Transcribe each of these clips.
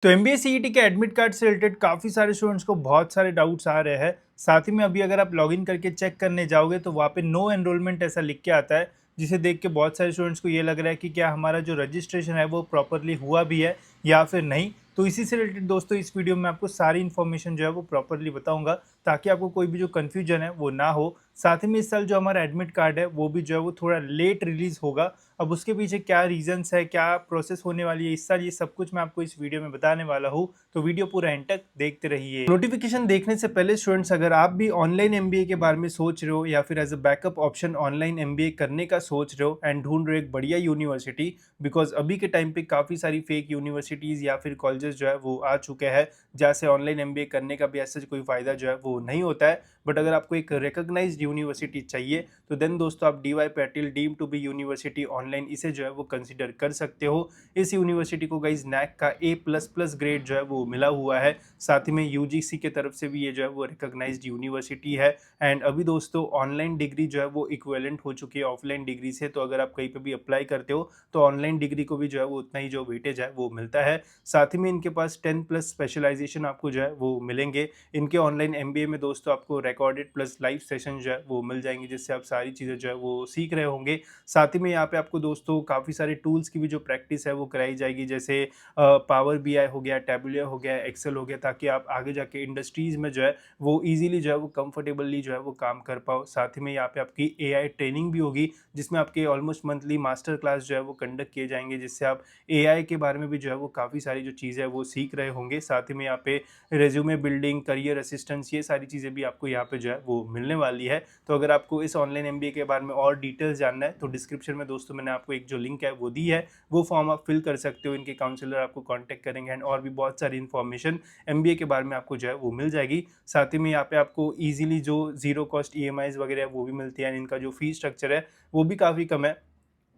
तो MBA CET के admit card से रिलेटेड काफ़ी सारे स्टूडेंट्स को बहुत सारे डाउट्स आ रहे हैं। साथ ही में अभी अगर आप लॉगिन करके चेक करने जाओगे तो वहाँ पे नो एनरोलमेंट ऐसा लिख के आता है, जिसे देख के बहुत सारे स्टूडेंट्स को ये लग रहा है कि क्या हमारा जो रजिस्ट्रेशन है वो प्रॉपरली हुआ भी है या फिर नहीं। तो इसी से रिलेटेड दोस्तों इस वीडियो में आपको सारी इन्फॉर्मेशन जो है वो प्रॉपरली बताऊंगा, ताकि आपको कोई भी जो कन्फ्यूजन है वो ना हो। साथ ही में इस साल जो हमारा एडमिट कार्ड है वो भी जो है वो थोड़ा लेट रिलीज होगा। अब उसके पीछे क्या रीजंस है, क्या प्रोसेस होने वाली है इस साल, ये सब कुछ मैं आपको इस वीडियो में बताने वाला हूँ। तो वीडियो पूरा एंड तक देखते रहिए। नोटिफिकेशन देखने से पहले स्टूडेंट्स, अगर आप भी ऑनलाइन एमबीए के बारे में सोच रहे हो या फिर as a backup option online MBA करने का सोच रहे हो एंड ढूंढ रहे हो एक बढ़िया यूनिवर्सिटी, बिकॉज अभी के टाइम पे काफ़ी सारी फेक यूनिवर्सिटीज़ या फिर कॉलेजेस जो है वो आ चुके हैं, जहाँ से ऑनलाइन एमबीए करने का भी ऐसा कोई फ़ायदा जो है वो नहीं होता है। बट अगर आपको एक रिकॉग्नाइज्ड यूनिवर्सिटी चाहिए तो देन दोस्तों आप D Y Patil deem to be university online इसे जो है वो कंसिडर कर सकते हो। इस यूनिवर्सिटी को गाइज नैक का A++ ग्रेड जो है वो मिला हुआ है। साथ ही में यूजीसी के तरफ से भी ये जो है वो रिकॉग्नाइज्ड यूनिवर्सिटी है। एंड अभी दोस्तों ऑनलाइन डिग्री जो है वो इक्विवेलेंट हो चुकी है ऑफलाइन डिग्री से। तो अगर आप कहीं पे भी अप्लाई करते हो तो ऑनलाइन डिग्री को भी जो है वो उतना ही जो वेटेज है वो मिलता है। साथ ही में इनके पास 10+ स्पेशलाइजेशन आपको जो है वो मिलेंगे। इनके ऑनलाइन एमबीए में दोस्तों आपको रिकॉर्डेड प्लस लाइव सेशन जो है वो मिल जाएंगे, जिससे आप सारी चीज़ें जो है वो सीख रहे होंगे। साथ ही में यहाँ पे आपको दोस्तों काफ़ी सारे टूल्स की भी जो प्रैक्टिस है वो कराई जाएगी, जैसे पावर बीआई हो गया, टैबुलर हो गया, एक्सेल हो गया, ताकि आप आगे जाके इंडस्ट्रीज़ में जो है वो ईजिली जो है वो कंफर्टेबली जो है वो काम कर पाओ। साथ ही में यहाँ पे आपकी एआई ट्रेनिंग भी होगी, जिसमें आपके ऑलमोस्ट मंथली मास्टर क्लास जो है वो कंडक्ट किए जाएंगे, जिससे आप एआई के बारे में भी जो है वो काफ़ी सारी जो चीज़ें है वो सीख रहे होंगे। साथ ही में यहाँ पे रेज्यूमे बिल्डिंग, करियर असिस्टेंस, ये सारी चीज़ें भी आपको यहाँ पे जो है वो मिलने वाली है। तो अगर आपको इस ऑनलाइन एमबीए के बारे में और डिटेल्स जानना है तो डिस्क्रिप्शन में दोस्तों मैंने आपको एक जो लिंक है वो दी है, वो फॉर्म आप फिल कर सकते हो। इनके काउंसलर आपको कांटेक्ट करेंगे एंड और भी बहुत सारी इन्फॉर्मेशन एमबीए के बारे में आपको जो है वो मिल जाएगी। साथ ही में यहाँ पे आपको ईजिली जो जीरो कॉस्ट ईएमआईज वगैरह है वो भी मिलती है। इनका जो फीस स्ट्रक्चर है वो भी काफ़ी कम है,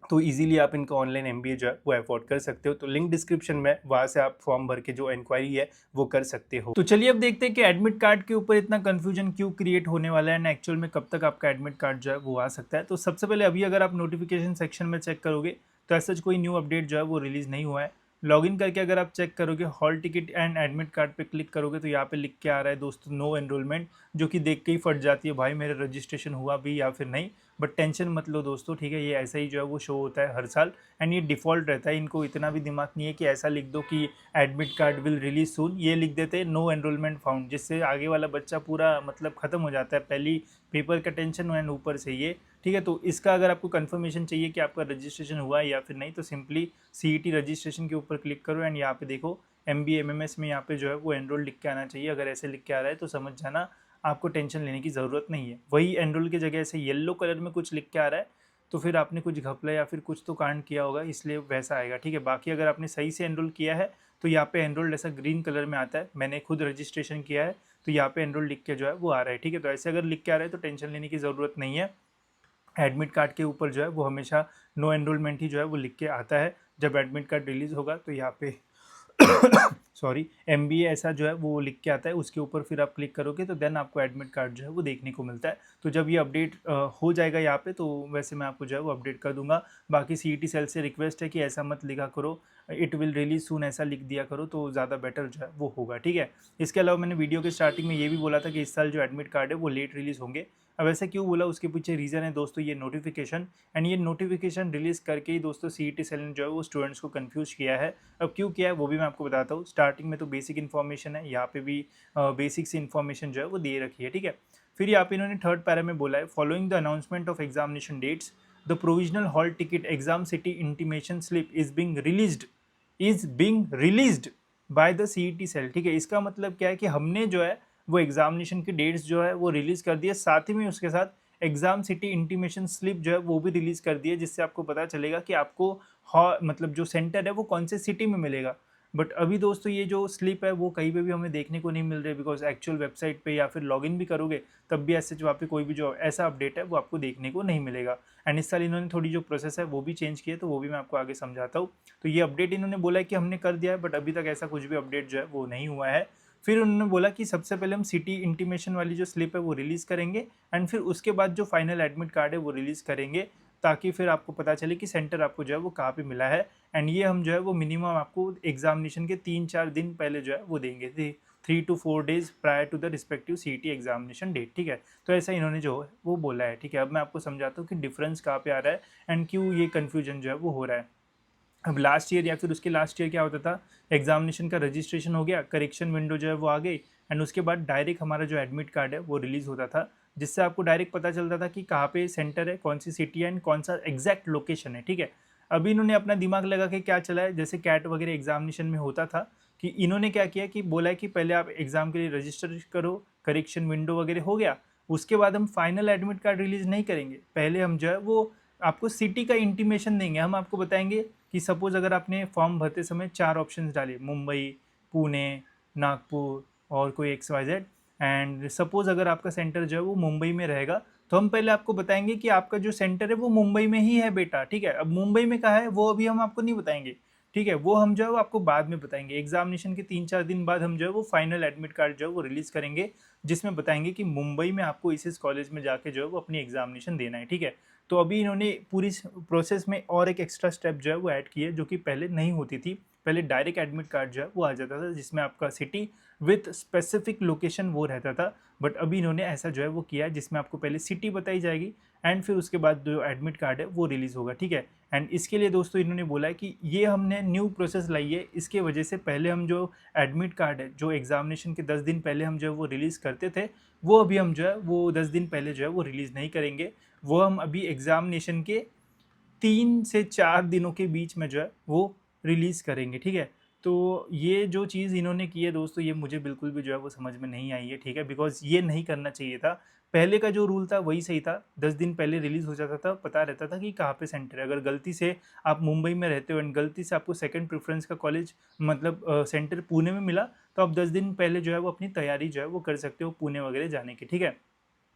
तो इजीली आप इनका ऑनलाइन एमबीए जो है वो अफोर्ड कर सकते हो। तो लिंक डिस्क्रिप्शन में, वहाँ से आप फॉर्म भर के जो इंक्वायरी है वो कर सकते हो। तो चलिए अब देखते हैं कि एडमिट कार्ड के ऊपर इतना कंफ्यूजन क्यों क्रिएट होने वाला है एंड एक्चुअल में कब तक आपका एडमिट कार्ड जो है वो आ सकता है। तो सबसे पहले अभी अगर आप नोटिफिकेशन सेक्शन में चेक करोगे तो ऐसा कोई न्यू अपडेट जो है वो रिलीज़ नहीं हुआ है। लॉगिन करके अगर आप चेक करोगे hall ticket and admit card पे क्लिक करोगे तो यहाँ पे लिख के आ रहा है दोस्तों नो एनरोलमेंट, जो कि देख के ही फट जाती है भाई मेरा रजिस्ट्रेशन हुआ भी या फिर नहीं। बट टेंशन मत लो दोस्तों, ठीक है, ये ऐसा ही जो है वो शो होता है हर साल एंड ये डिफ़ॉल्ट रहता है। इनको इतना भी दिमाग नहीं है कि ऐसा लिख दो कि एडमिट कार्ड विल रिलीज सून, ये लिख देते हैं नो एनरोलमेंट फाउंड, जिससे आगे वाला बच्चा पूरा मतलब ख़त्म हो जाता है। पहली पेपर का टेंशन एंड ऊपर से ये, ठीक है। तो इसका अगर आपको कंफर्मेशन चाहिए कि आपका रजिस्ट्रेशन हुआ है या फिर नहीं, तो सिंपली सीईटी रजिस्ट्रेशन के ऊपर क्लिक करो एंड यहाँ पे देखो एमबीए एमएमएस में यहाँ पे जो है वो एनरोल लिख के आना चाहिए। अगर ऐसे लिख के आ रहा है तो समझ जाना आपको टेंशन लेने की ज़रूरत नहीं है। वही एनरोल की जगह ऐसे येलो कलर में कुछ लिख के आ रहा है तो फिर आपने कुछ घपला या फिर कुछ तो कांड किया होगा, इसलिए वैसा आएगा, ठीक है। बाकी अगर आपने सही से एनरोल किया है तो यहाँ पे एनरोल्ड ऐसा ग्रीन कलर में आता है। मैंने खुद रजिस्ट्रेशन किया है तो यहाँ पे एनरोल लिख के जो है वो आ रहा है, ठीक है। तो ऐसे अगर लिख के आ रहा है तो टेंशन लेने की ज़रूरत नहीं है। एडमिट कार्ड के ऊपर जो है वो हमेशा नो एनरोलमेंट ही जो है वो लिख के आता है। जब एडमिट कार्ड रिलीज़ होगा तो यहाँ पे सॉरी एमबीए ऐसा जो है वो लिख के आता है, उसके ऊपर फिर आप क्लिक करोगे तो देन आपको एडमिट कार्ड जो है वो देखने को मिलता है। तो जब ये अपडेट हो जाएगा यहाँ पे तो वैसे मैं आपको जो है वो अपडेट कर दूंगा। बाकी सीईटी सेल से रिक्वेस्ट है कि ऐसा मत लिखा करो, इट विल रिलीज सून ऐसा लिख दिया करो तो ज़्यादा बेटर जो है वो होगा, ठीक है। इसके अलावा मैंने वीडियो के स्टार्टिंग में ये भी बोला था कि इस साल जो एडमिट कार्ड है वो लेट रिलीज़ होंगे। अब ऐसा क्यों बोला, उसके पीछे रीज़न है दोस्तों ये नोटिफिकेशन, एंड ये नोटिफिकेशन रिलीज़ करके ही दोस्तों सीईटी सेल ने जो है वो स्टूडेंट्स को कंफ्यूज किया है। अब क्यों किया है वो भी मैं आपको बताता हूँ। स्टार्टिंग में तो बेसिक इन्फॉर्मेशन है, यहाँ पे भी बेसिक सी इन्फॉर्मेशन जो है वो दे रखी है, ठीक है। फिर यहाँ पे इन्होंने थर्ड पैरा में बोला है following the announcement of examination dates the provisional hall ticket exam city intimation slip is being released by the CET cell, ठीक है। इसका मतलब क्या है कि हमने जो है वो एग्जामिनेशन की डेट्स जो है वो रिलीज कर दिए, साथ ही में उसके साथ एग्जाम सिटी इंटीमेशन स्लिप जो है वो भी रिलीज कर दिए, जिससे आपको पता चलेगा कि आपको मतलब जो सेंटर है वो कौन से सिटी में मिलेगा। बट अभी दोस्तों ये जो स्लिप है वो कहीं पे भी हमें देखने को नहीं मिल रही, बिकॉज एक्चुअल वेबसाइट पे या फिर लॉगिन भी करोगे तब भी ऐसे वहाँ पे कोई भी जो ऐसा अपडेट है वो आपको देखने को नहीं मिलेगा। एंड इस साल इन्होंने थोड़ी जो प्रोसेस है वो भी चेंज की है, तो वो भी मैं आपको आगे समझाता हूँ। तो ये अपडेट इन्होंने बोला है कि हमने कर दिया है, बट अभी तक ऐसा कुछ भी अपडेट जो है वो नहीं हुआ है। फिर उन्होंने बोला कि सबसे पहले हम सिटी इंटीमेशन वाली जो स्लिप है वो रिलीज़ करेंगे एंड फिर उसके बाद जो फाइनल एडमिट कार्ड है वो रिलीज़ करेंगे, ताकि फिर आपको पता चले कि सेंटर आपको जो है वो कहाँ पे मिला है। एंड ये हम जो है वो मिनिमम आपको एग्जामिनेशन के 3-4 दिन पहले जो है वो देंगे, 3 to 4 days prior to the respective CET examination date, ठीक है। तो ऐसा इन्होंने जो है वो बोला है, ठीक है। अब मैं आपको समझाता हूँ कि डिफरेंस कहाँ पे आ रहा है एंड क्यों ये कन्फ्यूजन जो है वो हो रहा है। अब लास्ट ईयर या फिर उसके लास्ट ईयर क्या होता था, एग्जामिनेशन का रजिस्ट्रेशन हो गया, करेक्शन विंडो जो है वो आ गई एंड उसके बाद डायरेक्ट हमारा जो एडमिट कार्ड है वो रिलीज़ होता था, जिससे आपको डायरेक्ट पता चलता था कि कहाँ पे सेंटर है, कौन सी सिटी है एंड कौन सा एग्जैक्ट लोकेशन है, ठीक है। अभी इन्होंने अपना दिमाग लगा के क्या चला है, जैसे कैट वगैरह एग्जामिनेशन में होता था कि इन्होंने क्या किया कि बोला है कि पहले आप एग्ज़ाम के लिए रजिस्टर करो, करेक्शन विंडो वगैरह हो गया, उसके बाद हम फाइनल एडमिट कार्ड रिलीज़ नहीं करेंगे, पहले हम जो है वो आपको सिटी का इंटीमेशन देंगे। हम आपको बताएंगे कि सपोज़ अगर आपने फॉर्म भरते समय 4 ऑप्शंस डाले, मुंबई, पुणे, नागपुर और कोई XYZ, एंड सपोज़ अगर आपका सेंटर जो है वो मुंबई में रहेगा, तो हम पहले आपको बताएंगे कि आपका जो सेंटर है वो मुंबई में ही है बेटा, ठीक है। अब मुंबई में कहाँ है वो अभी हम आपको नहीं बताएंगे, ठीक है, वो हम जो है वो आपको बाद में बताएंगे। एग्जामिनेशन के 3-4 दिन बाद हम जो है वो फाइनल एडमिट कार्ड जो है वो रिलीज़ करेंगे, जिसमें बताएंगे कि मुंबई में आपको इस कॉलेज में जाके जो है वो अपनी एग्जामिनेशन देना है, ठीक है। तो अभी इन्होंने पूरी प्रोसेस में और एक एक्स्ट्रा स्टेप जो है वो ऐड की है, जो कि पहले नहीं होती थी। पहले डायरेक्ट एडमिट कार्ड जो है वो आ जाता था, जिसमें आपका सिटी विथ स्पेसिफिक लोकेशन वो रहता था, बट अभी इन्होंने ऐसा जो है वो किया है, जिसमें आपको पहले सिटी बताई जाएगी एंड फिर उसके बाद जो एडमिट कार्ड है वो रिलीज़ होगा, ठीक है। एंड इसके लिए दोस्तों इन्होंने बोला है कि ये हमने न्यू प्रोसेस लाई है, इसके वजह से पहले हम जो एडमिट कार्ड है जो एग्जामिनेशन के 10 दिन पहले हम जो है वो रिलीज़ करते थे, वो अभी हम जो है वो 10 दिन पहले जो है वो रिलीज़ नहीं करेंगे। वो हम अभी एग्जामिनेशन के 3 से 4 दिनों के बीच में जो है वो रिलीज़ करेंगे, ठीक है। तो ये जो चीज़ इन्होंने की है दोस्तों, ये मुझे बिल्कुल भी जो है वो समझ में नहीं आई है, ठीक है, बिकॉज़ ये नहीं करना चाहिए था। पहले का जो रूल था वही सही था, 10 दिन पहले रिलीज़ हो जाता था, पता रहता था कि कहाँ पे सेंटर है। अगर गलती से आप मुंबई में रहते हो एंड गलती से आपको सेकंड प्रेफ़रेंस का कॉलेज मतलब सेंटर पुणे में मिला, तो आप 10 दिन पहले जो है वो अपनी तैयारी जो है वो कर सकते हो पुणे वगैरह जाने की, ठीक है।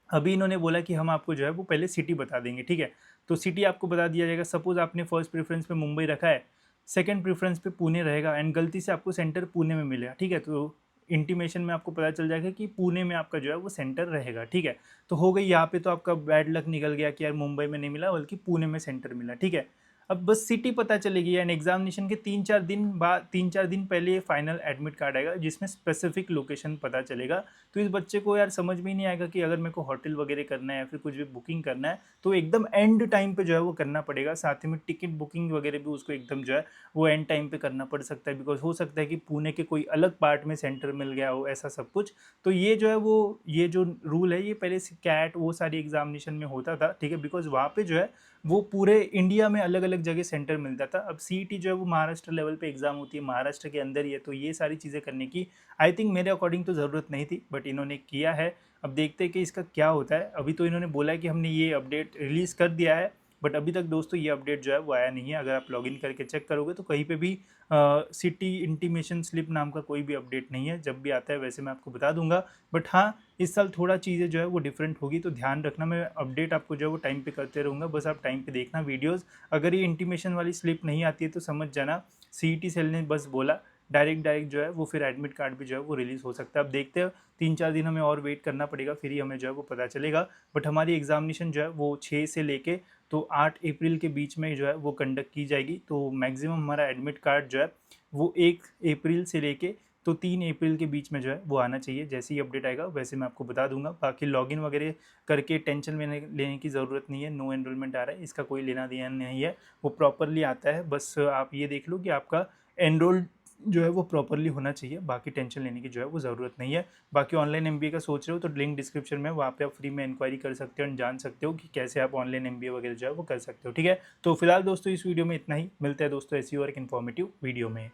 अभी इन्होंने बोला कि हम आपको जो है वो पहले सिटी बता देंगे, ठीक है। तो सिटी आपको बता दिया जाएगा, सपोज़ आपने फर्स्ट प्रेफरेंस पे मुंबई रखा है, सेकंड प्रेफरेंस पे पुणे रहेगा एंड गलती से आपको सेंटर पुणे में मिलेगा, ठीक है। तो इंटीमेशन में आपको पता चल जाएगा कि पुणे में आपका जो है वो सेंटर रहेगा, ठीक है। तो हो गई यहाँ पे, तो आपका बैड लक निकल गया कि यार मुंबई में नहीं मिला बल्कि पुणे में सेंटर मिला, ठीक है। अब बस सिटी पता चलेगी एंड एग्जामिनेशन के 3-4 दिन पहले फाइनल एडमिट कार्ड आएगा, जिसमें स्पेसिफिक लोकेशन पता चलेगा। तो इस बच्चे को यार समझ में ही नहीं आएगा कि अगर मेरे को होटल वगैरह करना है या फिर कुछ भी बुकिंग करना है तो एकदम एंड टाइम पे जो है वो करना पड़ेगा। साथ ही में टिकट बुकिंग वगैरह भी उसको एकदम जो है वो एंड टाइम पे करना पड़ सकता है, बिकॉज हो सकता है कि पुणे के कोई अलग पार्ट में सेंटर मिल गया हो, ऐसा सब कुछ। तो ये जो है वो ये जो रूल है ये पहले से कैट वो सारी एग्जामिनेशन में होता था, ठीक है, बिकॉज वहाँ पे जो है वो पूरे इंडिया में अलग अलग जगह सेंटर मिलता था। अब CET जो है वो महाराष्ट्र लेवल पे एग्जाम होती है, महाराष्ट्र के अंदर ही है, तो ये सारी चीज़ें करने की आई थिंक मेरे अकॉर्डिंग तो ज़रूरत नहीं थी, बट इन्होंने किया है। अब देखते हैं कि इसका क्या होता है। अभी तो इन्होंने बोला है कि हमने ये अपडेट रिलीज़ कर दिया है, बट अभी तक दोस्तों ये अपडेट जो है वो आया नहीं है। अगर आप लॉगिन करके चेक करोगे तो कहीं पे भी सिटी इंटीमेशन स्लिप नाम का कोई भी अपडेट नहीं है। जब भी आता है वैसे मैं आपको बता दूंगा, बट हाँ इस साल थोड़ा चीज़ें जो है वो डिफरेंट होगी, तो ध्यान रखना। मैं अपडेट आपको जो है वो टाइम पे करते रहूँगा, बस आप टाइम पे देखना वीडियोज़। अगर ये इंटीमेशन वाली स्लिप नहीं आती है तो समझ जाना CET सेल ने बस बोला, डायरेक्ट जो है वो फिर एडमिट कार्ड भी जो है वो रिलीज़ हो सकता है। अब देखते हैं, 3-4 दिन हमें और वेट करना पड़ेगा, फिर ही हमें जो है वो पता चलेगा। बट हमारी एग्जामिनेशन जो है वो 6 से लेके तो 8 अप्रैल के बीच में जो है वो कंडक्ट की जाएगी। तो मैक्सिमम हमारा एडमिट कार्ड जो है वो 1 अप्रैल से लेके तो 3 अप्रैल के बीच में जो है वो आना चाहिए। जैसे ही अपडेट आएगा वैसे मैं आपको बता दूंगा। बाकी लॉगिन वगैरह करके टेंशन लेने की ज़रूरत नहीं है। नो एनरोलमेंट आ रहा है, इसका कोई लेना देना नहीं है, वो प्रॉपरली आता है। बस आप ये देख लो कि आपका एनरोल्ड जो है वो प्रॉपरली होना चाहिए, बाकी टेंशन लेने की जो है वो ज़रूरत नहीं है। बाकी ऑनलाइन MBA का सोच रहे हो तो लिंक डिस्क्रिप्शन में, वहाँ पे आप फ्री में इंक्वायरी कर सकते हो और जान सकते हो कि कैसे आप ऑनलाइन MBA वगैरह जो है वो कर सकते हो, ठीक है। तो फिलहाल दोस्तों इस वीडियो में इतना ही, मिलते हैं दोस्तों ऐसी और एक इन्फॉर्मेटिव वीडियो में।